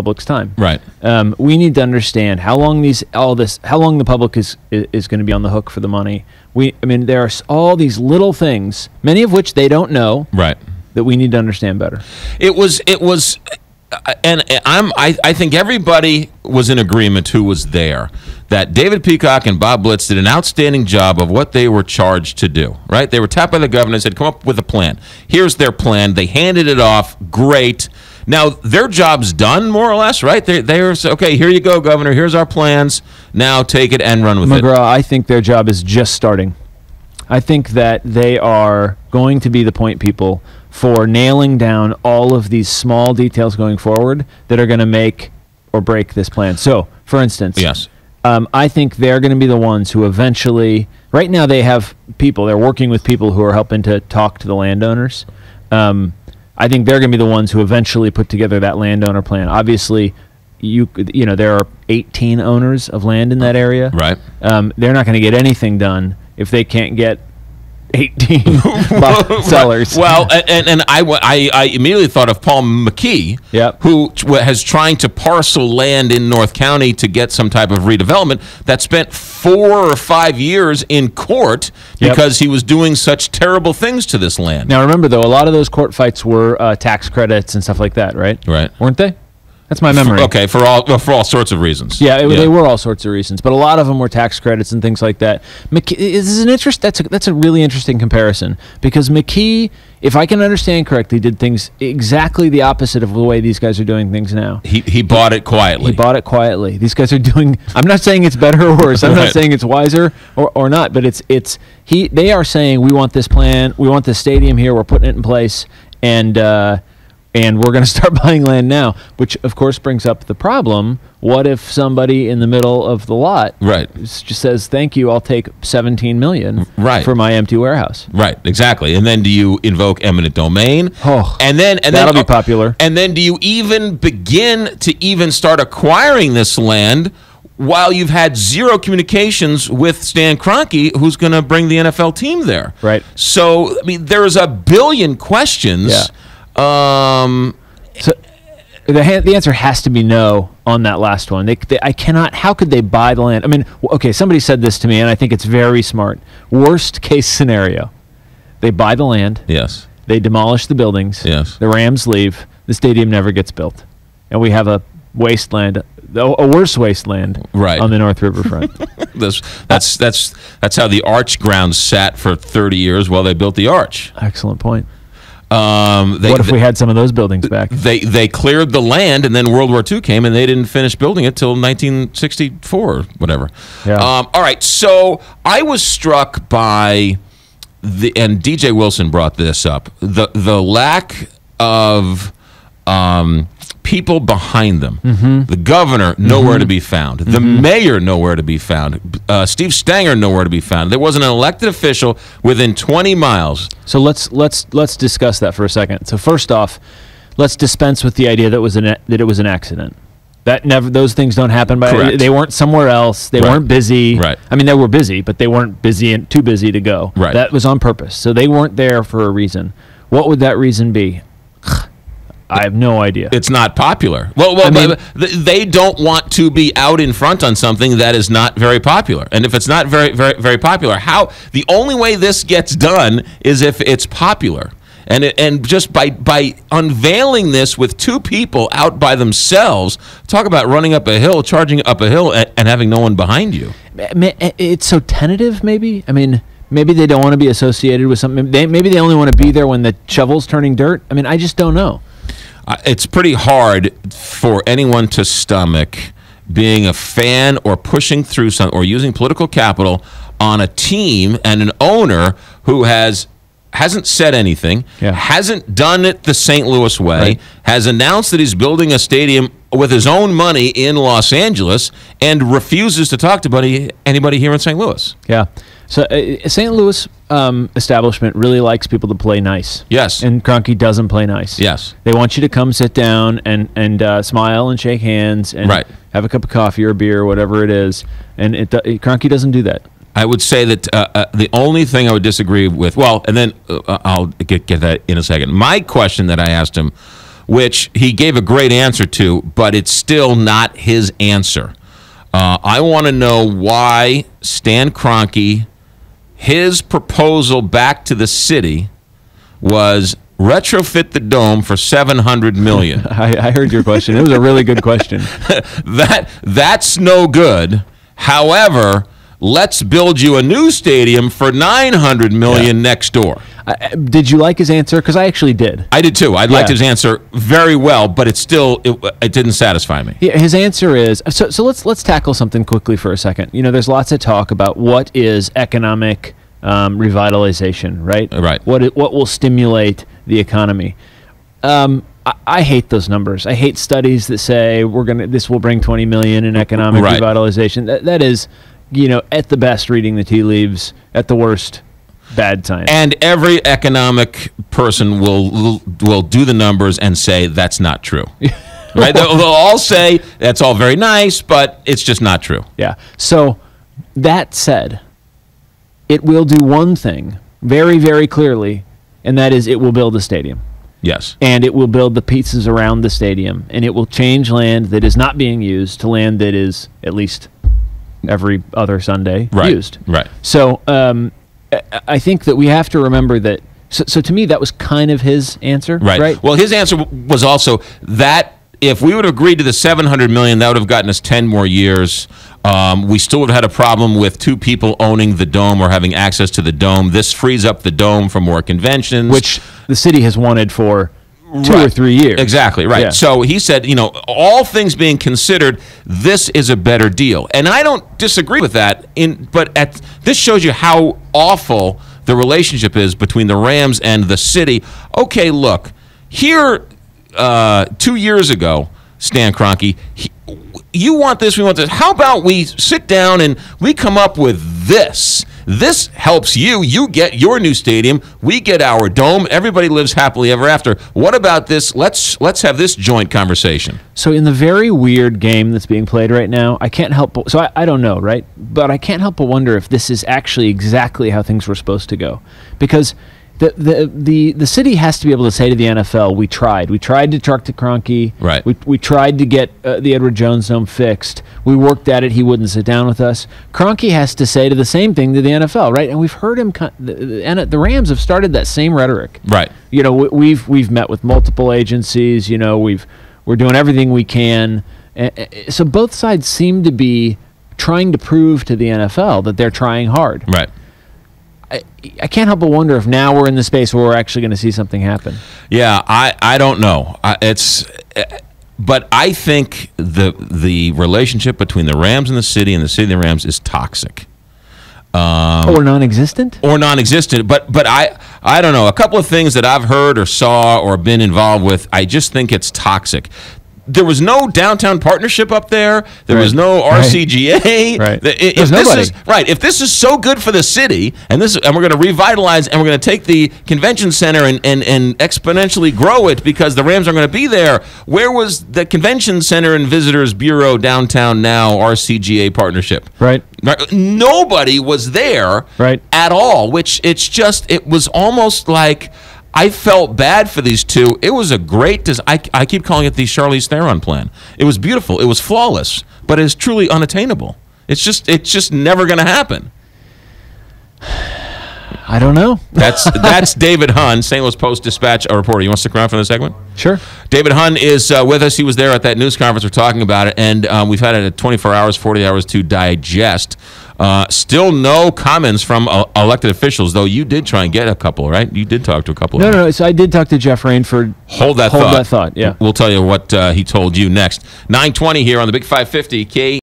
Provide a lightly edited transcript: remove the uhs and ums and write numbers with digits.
public's time. Right. We need to understand how long how long the public is going to be on the hook for the money. There are all these little things, many of which they don't know. Right. That we need to understand better. It was, and I think everybody was in agreement who was there that David Peacock and Bob Blitz did an outstanding job of what they were charged to do. Right? They were tapped by the governor and said, "Come up with a plan. Here's their plan." They handed it off. Great. Now their job's done, more or less, right? They're okay. Here you go, Governor. Here's our plans. Now take it and run with it. McGraw, I think their job is just starting. I think that they are going to be the point people for nailing down all of these small details going forward that are going to make or break this plan. So, for instance, yes, I think they're going to be the ones who eventually, right now they have people, they're working with people who are helping to talk to the landowners. I think they're going to be the ones who eventually put together that landowner plan. Obviously, there are 18 owners of land in that area. Right. They're not going to get anything done if they can't get 18 sellers. Well, and I immediately thought of Paul McKee, Yep. who has trying to parcel land in North County to get some type of redevelopment that spent 4 or 5 years in court because he was doing such terrible things to this land. Now, remember, though, a lot of those court fights were tax credits and stuff like that, right? Right. Weren't they? That's my memory. Okay, for all sorts of reasons. Yeah, they were all sorts of reasons, but a lot of them were tax credits and things like that. That's a really interesting comparison because McKee, if I can understand correctly, did things exactly the opposite of the way these guys are doing things now. He bought it quietly. He bought it quietly. These guys are doing. I'm not saying it's better or worse. I'm not saying it's wiser or not, but they are saying we want this plan. We want this stadium here. We're putting it in place, and we're going to start buying land now, which, of course, brings up the problem. What if somebody in the middle of the lot just says, "Thank you, I'll take $17 million for my empty warehouse"? Right, exactly. And then do you invoke eminent domain? Oh, that'll be popular. And then do you even begin to start acquiring this land while you've had zero communications with Stan Kroenke, who's going to bring the NFL team there? Right. So, there's a billion questions. Yeah. So the answer has to be no on that last one. I cannot. How could they buy the land? Okay, somebody said this to me, and I think it's very smart. Worst case scenario, they buy the land. Yes. They demolish the buildings. Yes. The Rams leave. The stadium never gets built, and we have a wasteland, a worse wasteland, on the North Riverfront. That's how the Arch grounds sat for 30 years while they built the Arch. Excellent point. What if we had some of those buildings back? They cleared the land, and then World War II came, and they didn't finish building it till 1964 or whatever. Yeah. All right, so I was struck by and DJ Wilson brought this up, the lack of people behind them. Mm-hmm. The governor, nowhere to be found. The mayor, nowhere to be found. Steve Stanger, nowhere to be found. There wasn't an elected official within 20 miles. So let's discuss that for a second. So first off, let's dispense with the idea that it was an accident. Those things don't happen by. They weren't somewhere else. They weren't busy. Right. They were busy, but they weren't busy and too busy to go. Right. That was on purpose. So they weren't there for a reason. What would that reason be? I have no idea. It's not popular. Well, they don't want to be out in front on something that is not very popular. And if it's not very, very, very popular, the only way this gets done is if it's popular. And just by unveiling this with two people out by themselves, talk about running up a hill, charging up a hill, and having no one behind you. It's so tentative, maybe. Maybe they don't want to be associated with something. Maybe they only want to be there when the shovel's turning dirt. I just don't know. It's pretty hard for anyone to stomach being a fan or pushing through something or using political capital on a team and an owner who hasn't said anything, hasn't done it the St. Louis way, has announced that he's building a stadium with his own money in Los Angeles, and refuses to talk to anybody here in St. Louis. Yeah. So St. Louis establishment really likes people to play nice. Yes. And Kroenke doesn't play nice. Yes. They want you to come sit down and smile and shake hands and have a cup of coffee or beer or whatever it is. And Kroenke doesn't do that. I would say that the only thing I would disagree with, and then I'll get that in a second. My question that I asked him which he gave a great answer to, but it's still not his answer. I want to know why Stan Kroenke, his proposal back to the city was retrofit the dome for $700 million. I heard your question. It was a really good question. That's no good. However, let's build you a new stadium for $900 million next door. Did you like his answer? Because I actually did. I did too. I liked his answer very well, but it didn't satisfy me. Yeah, his answer is so. Let's tackle something quickly for a second. There's lots of talk about what is economic revitalization, right? Right. What will stimulate the economy? I hate those numbers. I hate studies that say this will bring 20 million in economic revitalization. That is, at the best reading the tea leaves, at the worst bad science. And every economic person will do the numbers and say that's not true. Right? They'll all say that's all very nice, but it's just not true. Yeah. So that said, it will do one thing very, very clearly, and that is it will build a stadium. Yes. And it will build the pieces around the stadium, and it will change land that is not being used to land that is at least every other Sunday used. Right. So I think that we have to remember that. So to me, that was kind of his answer. Right. Well, his answer was also that if we would have agreed to the $700 million, that would have gotten us 10 more years. We still would have had a problem with two people owning the dome or having access to the dome. This frees up the dome for more conventions, which the city has wanted for 2 or 3 years. Exactly, right. Yeah. So he said, all things being considered, this is a better deal. And I don't disagree with that, but this shows you how awful the relationship is between the Rams and the city. Okay, look, here 2 years ago, Stan Kroenke, you want this, we want this. How about we sit down and we come up with this? This helps you. You get your new stadium. We get our dome. Everybody lives happily ever after. What about this? Let's have this joint conversation. So in the very weird game that's being played right now, I can't help but... So I don't know, right? But I can't help but wonder if this is actually exactly how things were supposed to go. Because the city has to be able to say to the NFL, we tried to talk to Kroenke. Right. We tried to get the Edward Jones dome fixed. We worked at it. He wouldn't sit down with us. Kroenke has to say to the same thing to the NFL, right? And we've heard him. The Rams have started that same rhetoric. Right. We've met with multiple agencies. We're doing everything we can. So both sides seem to be trying to prove to the NFL that they're trying hard. Right. I can't help but wonder if now we're in the space where we're actually going to see something happen. Yeah, I don't know. But I think the relationship between the Rams and the city and the Rams is toxic. Or non-existent? Or non-existent. But I don't know. A couple of things that I've heard or saw or been involved with, I just think it's toxic. There was no downtown partnership up there. There was no RCGA. Right. There's nobody. If this is so good for the city, and we're going to revitalize, and we're going to take the convention center and exponentially grow it because the Rams are going to be there. Where was the convention center and visitors bureau downtown now RCGA partnership? Right. Nobody was there. Right. At all. Which it was almost like. I felt bad for these two. It was a great I keep calling it the Charlize Theron plan. It was beautiful. It was flawless, but it's truly unattainable. It's just never going to happen. I don't know. That's David Hunn, St. Louis Post-Dispatch reporter. You want to stick around for the segment? Sure. David Hunn is with us. He was there at that news conference. We're talking about it, and we've had it at 24 hours, 40 hours to digest. Still no comments from elected officials, though you did try and get a couple, right? You did talk to a couple. No. So I did talk to Jeff Rainford. Hold that thought. Yeah. We'll tell you what he told you next. 9:20 here on the Big 550 K.